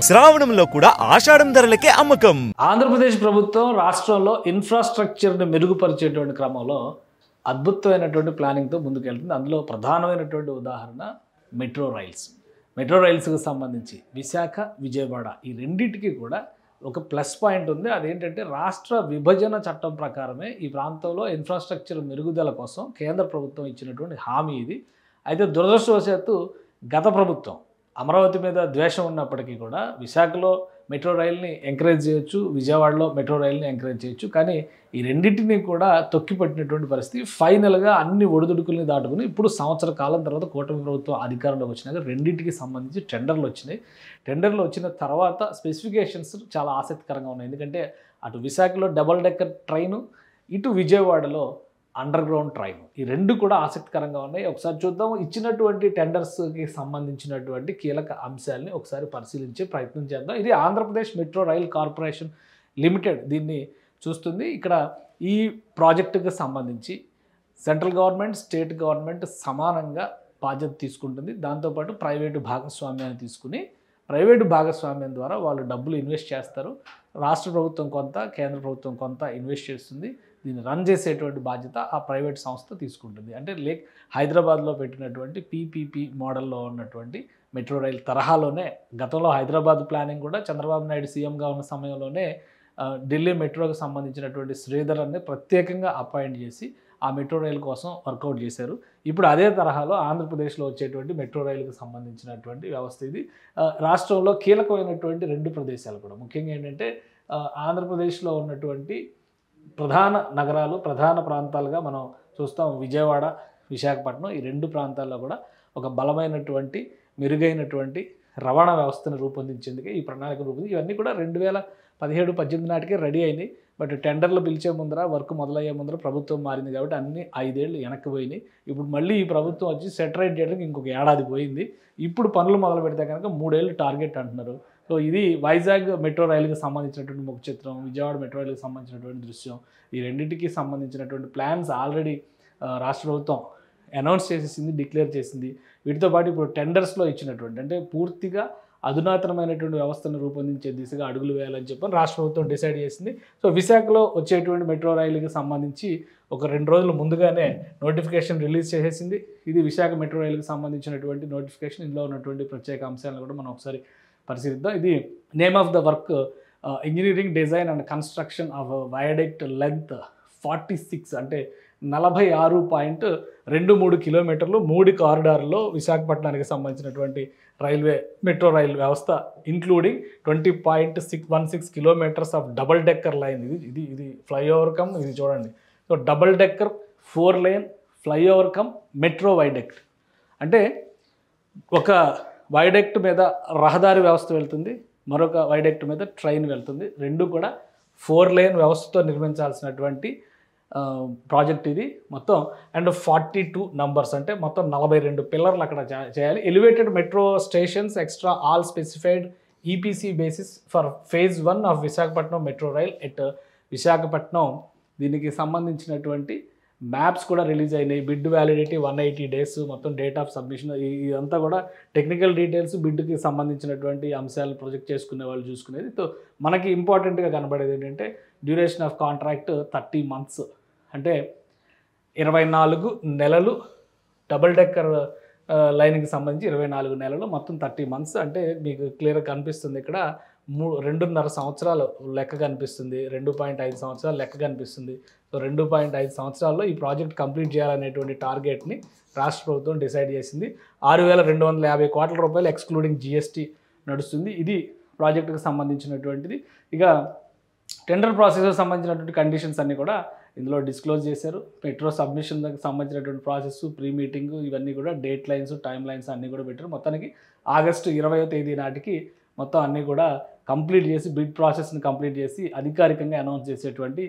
శ్రావణంలో కూడా ఆషాఢం ధరలకే అమ్మకం. ఆంధ్రప్రదేశ్ ప్రభుత్వం రాష్ట్రంలో ఇన్ఫ్రాస్ట్రక్చర్ని మెరుగుపరిచేటువంటి క్రమంలో అద్భుతమైనటువంటి ప్లానింగ్తో ముందుకెళ్తుంది. అందులో ప్రధానమైనటువంటి ఉదాహరణ మెట్రో రైల్స్. మెట్రో రైల్స్కి సంబంధించి విశాఖ, విజయవాడ ఈ రెండింటికి కూడా ఒక ప్లస్ పాయింట్ ఉంది. అదేంటంటే రాష్ట్ర విభజన చట్టం ప్రకారమే ఈ ప్రాంతంలో ఇన్ఫ్రాస్ట్రక్చర్ మెరుగుదల కోసం కేంద్ర ప్రభుత్వం ఇచ్చినటువంటి హామీ ఇది. అయితే దురదృష్టవశాత్తు గత ప్రభుత్వం అమరావతి మీద ద్వేషం ఉన్నప్పటికీ కూడా విశాఖలో మెట్రో రైల్ని ఎంకరేజ్ చేయొచ్చు, విజయవాడలో మెట్రో రైల్ని ఎంకరేజ్ చేయొచ్చు. కానీ ఈ రెండింటినీ కూడా తొక్కిపట్టినటువంటి పరిస్థితి. ఫైనల్గా అన్ని ఒడిదుడుకుల్ని దాటుకుని ఇప్పుడు సంవత్సర కాలం తర్వాత కూటమి ప్రభుత్వం అధికారంలోకి వచ్చినాక రెండింటికి సంబంధించి టెండర్లు వచ్చినాయి. టెండర్లు వచ్చిన తర్వాత స్పెసిఫికేషన్స్ చాలా ఆసక్తికరంగా ఉన్నాయి. ఎందుకంటే అటు విశాఖలో డబుల్ డెక్కర్ ట్రైను, ఇటు విజయవాడలో అండర్ గ్రౌండ్ ట్రైన్, ఈ రెండు కూడా ఆసక్తికరంగా ఉన్నాయి. ఒకసారి చూద్దాం. ఇచ్చినటువంటి టెండర్స్కి సంబంధించినటువంటి కీలక అంశాలని ఒకసారి పరిశీలించే ప్రయత్నం చేద్దాం. ఇది Andhra Pradesh metro rail corporation limited దీన్ని చూస్తుంది. ఇక్కడ ఈ ప్రాజెక్టుకి సంబంధించి సెంట్రల్ గవర్నమెంట్, స్టేట్ గవర్నమెంట్ సమానంగా బాధ్యత తీసుకుంటుంది. దాంతోపాటు ప్రైవేటు భాగస్వామ్యాన్ని తీసుకుని ప్రైవేటు భాగస్వామ్యం ద్వారా వాళ్ళు డబ్బులు ఇన్వెస్ట్ చేస్తారు. రాష్ట్ర ప్రభుత్వం కొంత, కేంద్ర ప్రభుత్వం కొంత ఇన్వెస్ట్ చేస్తుంది. దీన్ని రన్ చేసేటువంటి బాధ్యత ఆ ప్రైవేట్ సంస్థ తీసుకుంటుంది. అంటే హైదరాబాద్లో పెట్టినటువంటి పీపీపీ మోడల్లో ఉన్నటువంటి మెట్రో రైల్ తరహాలోనే గతంలో హైదరాబాద్ ప్లానింగ్ కూడా చంద్రబాబు నాయుడు సీఎంగా ఉన్న సమయంలోనే ఢిల్లీ మెట్రోకి సంబంధించినటువంటి శ్రీధర్ అనే ప్రత్యేకంగా అపాయింట్ చేసి ఆ మెట్రో రైలు కోసం వర్కౌట్ చేశారు. ఇప్పుడు అదే తరహాలో ఆంధ్రప్రదేశ్లో వచ్చేటువంటి మెట్రో రైలుకు సంబంధించినటువంటి వ్యవస్థ ఇది. రాష్ట్రంలో కీలకమైనటువంటి రెండు ప్రదేశాలు కూడా ముఖ్యంగా ఏంటంటే ఆంధ్రప్రదేశ్లో ఉన్నటువంటి ప్రధాన నగరాలు, ప్రధాన ప్రాంతాలుగా మనం చూస్తాం. విజయవాడ, విశాఖపట్నం ఈ రెండు ప్రాంతాల్లో కూడా ఒక బలమైనటువంటి మెరుగైనటువంటి రవాణా వ్యవస్థను రూపొందించేందుకే ఈ ప్రణాళిక రూపొంది. ఇవన్నీ కూడా 2017-18 నాటికే రెడీ అయినాయి. బట్ టెండర్లు పిలిచే ముందర, వర్క్ మొదలయ్యే ముందర ప్రభుత్వం మారింది కాబట్టి అన్ని 5 ఏళ్ళు వెనక్కి పోయినాయి. ఇప్పుడు మళ్ళీ ఈ ప్రభుత్వం వచ్చి సెటరైట్ చేయడానికి ఇంకొక ఏడాది పోయింది. ఇప్పుడు పనులు మొదలు పెడితే కనుక 3 ఏళ్ళు టార్గెట్ అంటున్నారు. సో ఇది వైజాగ్ మెట్రో రైలుకి సంబంధించినటువంటి ముఖ చిత్రం, విజయవాడ మెట్రో రైలుకి సంబంధించినటువంటి దృశ్యం. ఈ రెండింటికి సంబంధించినటువంటి ప్లాన్స్ ఆల్రెడీ రాష్ట్ర ప్రభుత్వం అనౌన్స్ చేసేసింది, డిక్లేర్ చేసింది. వీటితో పాటు ఇప్పుడు టెండర్స్లో ఇచ్చినటువంటి అంటే పూర్తిగా అధునాతనమైనటువంటి వ్యవస్థను రూపొందించే దిశగా అడుగులు వేయాలని చెప్పని రాష్ట్ర ప్రభుత్వం డిసైడ్ చేసింది. సో విశాఖలో వచ్చేటువంటి మెట్రో రైలుకి సంబంధించి ఒక 2 రోజుల ముందుగానే నోటిఫికేషన్ రిలీజ్ చేసేసింది. ఇది విశాఖ మెట్రో రైలుకి సంబంధించినటువంటి నోటిఫికేషన్. ఇందులో ఉన్నటువంటి ప్రత్యేక అంశాలను కూడా మనం ఒకసారి పరిశీలిద్దాం. ఇది name of the work engineering design and construction of viaduct length 46 అంటే 46.23 కిలోమీటర్లు 3 కారిడార్లో విశాఖపట్నానికి సంబంధించినటువంటి మెట్రో రైల్ వ్యవస్థ including 20.16 kilometres of double decker line. ఇది ఫ్లైఓవర్ కమ్, ఇది చూడండి. So double decker 4 lane flyover cum metro viaduct. అంటే ఒక వైడక్ట్ మీద రహదారి వ్యవస్థ వెళ్తుంది, మరొక వైడక్ట్ మీద ట్రైన్ వెళ్తుంది. రెండు కూడా 4 లేన్ వ్యవస్థతో నిర్మించాల్సినటువంటి ప్రాజెక్ట్ ఇది మొత్తం. అండ్ 42 నంబర్స్ అంటే మొత్తం 42 పిల్లర్లు అక్కడ చేయాలి. Elevated metro stations extra all specified EPC basis for phase 1 of Visakhapatnam metro rail at Visakhapatnam. దీనికి సంబంధించినటువంటి మ్యాప్స్ కూడా రిలీజ్ అయినాయి. బిడ్ వ్యాలిడిటీ 180 days, మొత్తం డేట్ ఆఫ్ సబ్మిషన్, ఇదంతా కూడా టెక్నికల్ డీటెయిల్స్, బిడ్కి సంబంధించినటువంటి అంశాలు ప్రొజెక్ట్ చేసుకునే వాళ్ళు చూసుకునేది. సో మనకి ఇంపార్టెంట్గా కనబడేది ఏంటంటే డ్యూరేషన్ ఆఫ్ కాంట్రాక్ట్ 30 months అంటే 24 నెలలు. డబుల్ డెక్కర్ లైన్కి సంబంధించి 24 నెలలు, మొత్తం 30 months. అంటే మీకు క్లియర్గా కనిపిస్తుంది ఇక్కడ 2.5 సంవత్సరాలు లెక్క కనిపిస్తుంది, 2.5 సంవత్సరాలు లెక్క కనిపిస్తుంది. సో 2.5 సంవత్సరాల్లో ఈ ప్రాజెక్ట్ కంప్లీట్ చేయాలనేటువంటి టార్గెట్ని రాష్ట్ర ప్రభుత్వం డిసైడ్ చేసింది. 6,250 కోట్ల రూపాయలు ఎక్స్క్లూడింగ్ జిఎస్టీ నడుస్తుంది. ఇది ప్రాజెక్టుకు సంబంధించినటువంటిది. ఇక టెండర్ ప్రాసెస్కి సంబంధించినటువంటి కండిషన్స్ అన్నీ కూడా ఇందులో డిస్క్లోజ్ చేశారు. మెట్రో సబ్మిషన్కి సంబంధించినటువంటి ప్రాసెస్, ప్రీ మీటింగ్, ఇవన్నీ కూడా డేట్ లైన్స్, టైం లైన్స్ అన్నీ కూడా పెట్టారు. మొత్తానికి ఆగస్టు 20వ తేదీ నాటికి మొత్తం అన్నీ కూడా కంప్లీట్ చేసి బిడ్ ప్రాసెస్ని కంప్లీట్ చేసి అధికారికంగా అనౌన్స్ చేసేటువంటి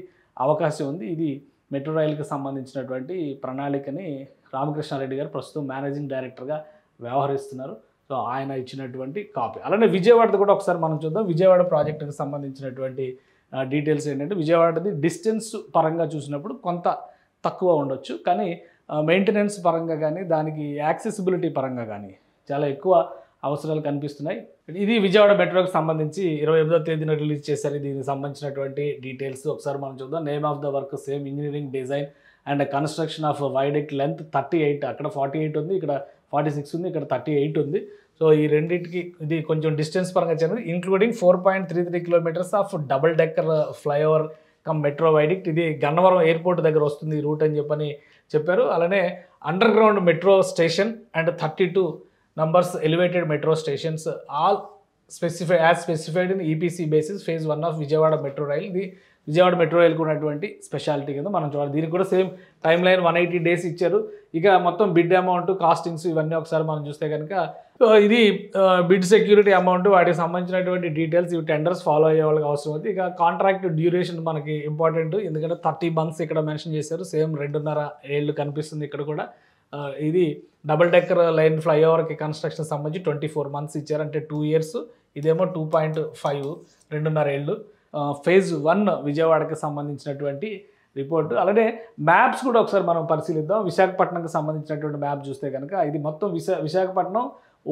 అవకాశం ఉంది. ఇది మెట్రో రైలుకి సంబంధించినటువంటి ప్రణాళికని రామకృష్ణారెడ్డి గారు ప్రస్తుతం మేనేజింగ్ డైరెక్టర్గా వ్యవహరిస్తున్నారు. సో ఆయన ఇచ్చినటువంటి కాపీ. అలానే విజయవాడది కూడా ఒకసారి మనం చూద్దాం. విజయవాడ ప్రాజెక్టుకి సంబంధించినటువంటి డీటెయిల్స్ ఏంటంటే విజయవాడది డిస్టెన్స్ పరంగా చూసినప్పుడు కొంత తక్కువ ఉండొచ్చు, కానీ మెయింటెనెన్స్ పరంగా కానీ దానికి యాక్సెసిబిలిటీ పరంగా కానీ చాలా ఎక్కువ అవసరాలు కనిపిస్తున్నాయి. ఇది విజయవాడ మెట్రోకి సంబంధించి 28వ తేదీన రిలీజ్ చేశారు. దీనికి సంబంధించినటువంటి డీటెయిల్స్ ఒకసారి మనం చూద్దాం. Name of the work same, engineering design and construction of viaduct length 38, అక్కడ 48 ఉంది, ఇక్కడ 46 ఉంది, ఇక్కడ 38 ఉంది. సో ఈ రెండింటికి ఇది కొంచెం డిస్టెన్స్ పరంగా చెందింది. Including 4.33 kilometres of double decker flyover cum metro viaduct. ఇది గన్నవరం ఎయిర్పోర్ట్ దగ్గర వస్తుంది ఈ రూట్ అని చెప్పారు. అలానే under ground metro station and 32 numbers elevated metro stations, all specified in EPC basis phase 1 of Vijayawada Metro Rail. ఇది విజయవాడ మెట్రో రైల్కి ఉన్నటువంటి speciality కింద మనం చూడాలి. దీనికి కూడా సేమ్ టైం లైన్ 180 days ఇచ్చారు. ఇక మొత్తం బిడ్ అమౌంట్, కాస్టింగ్స్ ఇవన్నీ ఒకసారి మనం చూస్తే కనుక ఇది బిడ్ సెక్యూరిటీ అమౌంట్, వాటికి సంబంధించినటువంటి డీటెయిల్స్ ఇవి టెండర్స్ ఫాలో అయ్యే వాళ్ళకి అవసరం అవుతుంది. ఇక కాంట్రాక్ట్ డ్యూరేషన్ మనకి ఇంపార్టెంట్, ఎందుకంటే 30 months ఇక్కడ మెన్షన్ చేశారు. సేమ్ 2.5 ఏళ్ళు కనిపిస్తుంది ఇక్కడ కూడా. ఇది డబుల్ డెక్కర్ లైన్ ఫ్లైఓవర్కి కన్స్ట్రక్షన్ సంబంధించి 24 months ఇచ్చారు, అంటే 2 years. ఇదేమో 2.5, 2.5 ఏళ్ళు. phase 1 విజయవాడకి సంబంధించినటువంటి రిపోర్టు. అలానే మ్యాప్స్ కూడా ఒకసారి మనం పరిశీలిద్దాం. విశాఖపట్నంకి సంబంధించినటువంటి మ్యాప్ చూస్తే కనుక ఇది మొత్తం Visakhapatnam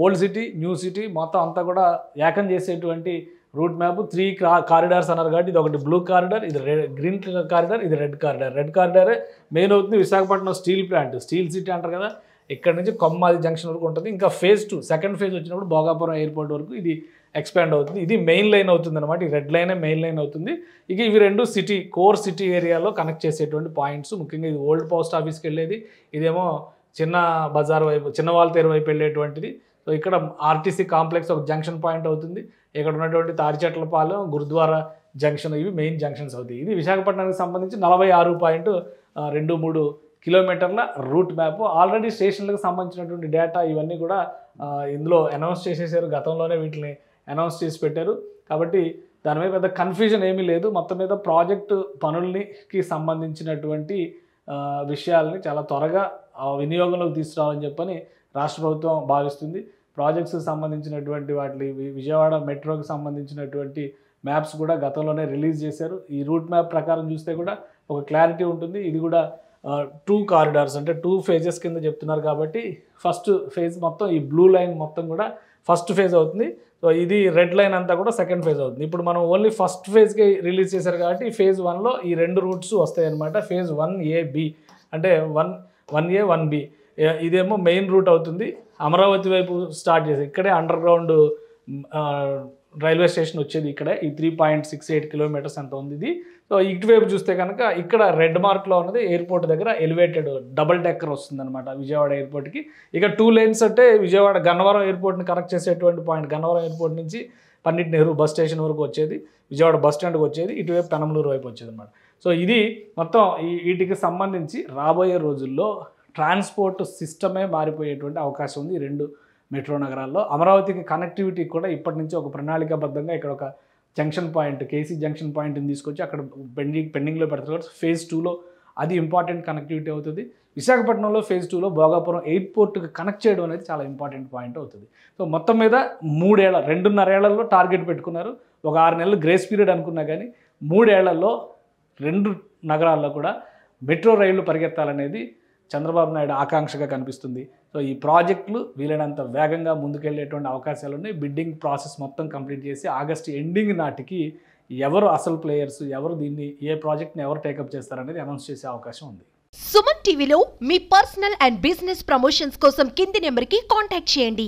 old city, new city మొత్తం అంతా కూడా ఏకం చేసేటువంటి రూట్ మ్యాప్. 3 కారిడార్స్ అన్నారు కాబట్టి ఇది ఒకటి బ్లూ కారిడార్, ఇది గ్రీన్ కారిడార్, ఇది రెడ్ కారిడార్. రెడ్ కారిడారే మెయిన్ అవుతుంది. Visakhapatnam steel plant, steel city అంటారు కదా, ఇక్కడ నుంచి కొమ్మాది జంక్షన్ వరకు ఉంటుంది. ఇంకా phase 2 సెకండ్ ఫేజ్ వచ్చినప్పుడు భోగాపురం ఎయిర్పోర్ట్ వరకు ఇది ఎక్స్పాండ్ అవుతుంది. ఇది మెయిన్ లైన్ అవుతుంది అనమాట. ఈ రెడ్ లైనే మెయిన్ లైన్ అవుతుంది. ఇక ఇవి రెండు సిటీ కోర్ సిటీ ఏరియాలో కనెక్ట్ చేసేటువంటి పాయింట్స్. ముఖ్యంగా ఇది ఓల్డ్ పోస్ట్ ఆఫీస్కి వెళ్ళేది, ఇదేమో చిన్న బజార్ వైపు, చిన్న వాల్తేరు వైపు వెళ్ళేటువంటిది. సో ఇక్కడ ఆర్టీసీ కాంప్లెక్స్ ఒక జంక్షన్ పాయింట్ అవుతుంది. ఇక్కడ ఉన్నటువంటి తాడిచెట్లపాలెం, గురుద్వారా జంక్షన్, ఇవి మెయిన్ జంక్షన్స్ అవుతాయి. ఇది విశాఖపట్నానికి సంబంధించి 46.23 కిలోమీటర్ల రూట్ మ్యాప్. ఆల్రెడీ స్టేషన్లకు సంబంధించినటువంటి డేటా ఇవన్నీ కూడా ఇందులో అనౌన్స్ చేసేసారు. గతంలోనే వీటిని అనౌన్స్ చేసి పెట్టారు. కాబట్టి దాని మీద పెద్ద కన్ఫ్యూజన్ ఏమీ లేదు. మొత్తం మీద ప్రాజెక్టు పనులకి సంబంధించినటువంటి విషయాలని చాలా త్వరగా వినియోగంలోకి తీసుకురావాలని చెప్పని రాష్ట్ర ప్రభుత్వం భావిస్తుంది. ప్రాజెక్ట్స్కి సంబంధించినటువంటి వాటి విజయవాడ మెట్రోకి సంబంధించినటువంటి మ్యాప్స్ కూడా గతంలోనే రిలీజ్ చేశారు. ఈ రూట్ మ్యాప్ ప్రకారం చూస్తే కూడా ఒక క్లారిటీ ఉంటుంది. ఇది కూడా 2 కారిడార్స్, అంటే 2 phases కింద చెప్తున్నారు కాబట్టి ఫస్ట్ ఫేజ్ మొత్తం ఈ బ్లూ లైన్ మొత్తం కూడా ఫస్ట్ ఫేజ్ అవుతుంది. సో ఇది రెడ్ లైన్ అంతా కూడా సెకండ్ ఫేజ్ అవుతుంది. ఇప్పుడు మనం ఓన్లీ ఫస్ట్ ఫేజ్కి రిలీజ్ చేశారు కాబట్టి phase 1లో ఈ 2 రూట్స్ వస్తాయి అనమాట. phase 1A, B అంటే 1A, 1B. ఇదేమో మెయిన్ రూట్ అవుతుంది. అమరావతి వైపు స్టార్ట్ చేసి ఇక్కడే అండర్ గ్రౌండ్ రైల్వే స్టేషన్ వచ్చేది ఇక్కడే. ఈ 3.68 కిలోమీటర్స్ ఎంత ఉంది ఇది. సో ఇటువైపు చూస్తే కనుక ఇక్కడ రెడ్ మార్క్లో ఉన్నది ఎయిర్పోర్ట్ దగ్గర ఎలివేటెడ్ డబుల్ డెక్కర్ వస్తుంది అనమాట విజయవాడ ఎయిర్పోర్ట్కి. ఇక 2 lanes అంటే విజయవాడ గన్నవరం ఎయిర్పోర్ట్ని కనెక్ట్ చేసేటువంటి పాయింట్. గన్నవరం ఎయిర్పోర్ట్ నుంచి పండిట్ నెహ్రూ బస్ స్టేషన్ వరకు వచ్చేది, విజయవాడ బస్ స్టాండ్కి వచ్చేది, ఇటువైపు పెనమలూరు వైపు వచ్చేది అనమాట. సో ఇది మొత్తం వీటికి సంబంధించి రాబోయే రోజుల్లో ట్రాన్స్పోర్ట్ సిస్టమే మారిపోయేటువంటి అవకాశం ఉంది ఈ 2 మెట్రో నగరాల్లో. అమరావతికి కనెక్టివిటీ కూడా ఇప్పటి నుంచి ఒక ప్రణాళికాబద్ధంగా ఇక్కడ ఒక జంక్షన్ పాయింట్, కేసీ జంక్షన్ పాయింట్ని తీసుకొచ్చి అక్కడ పెండింగ్లో పెడతారు. phase 2లో అది ఇంపార్టెంట్ కనెక్టివిటీ అవుతుంది. విశాఖపట్నంలో phase 2లో భోగాపురం ఎయిర్పోర్ట్కి కనెక్ట్ చేయడం అనేది చాలా ఇంపార్టెంట్ పాయింట్ అవుతుంది. సో మొత్తం మీద 2.5 ఏళ్లలో టార్గెట్ పెట్టుకున్నారు. ఒక 6 నెలలు గ్రేస్ పీరియడ్ అనుకున్నా కానీ 3 ఏళ్లలో 2 నగరాల్లో కూడా మెట్రో రైళ్లు పరిగెత్తాలనేది చంద్రబాబు నాయుడు ఆకాంక్షగా కనిపిస్తుంది. సో ఈ ప్రాజెక్టులు వీలైనంత వేగంగా ముందుకెళ్లేటువంటి అవకాశాలు ఉన్నాయి. బిడ్డింగ్ ప్రాసెస్ మొత్తం కంప్లీట్ చేసి ఆగస్టు ఎండింగ్ నాటికి ఎవరు అసలు ప్లేయర్స్, ఎవరు దీన్ని ఏ ప్రాజెక్ట్ని ఎవరు టేకప్ చేస్తారనేది అనౌన్స్ చేసే అవకాశం ఉంది. సుమన్ టీవీలో మీ పర్సనల్ అండ్ బిజినెస్ ప్రమోషన్స్ కోసం కింది నెంబర్కి కాంటాక్ట్ చేయండి.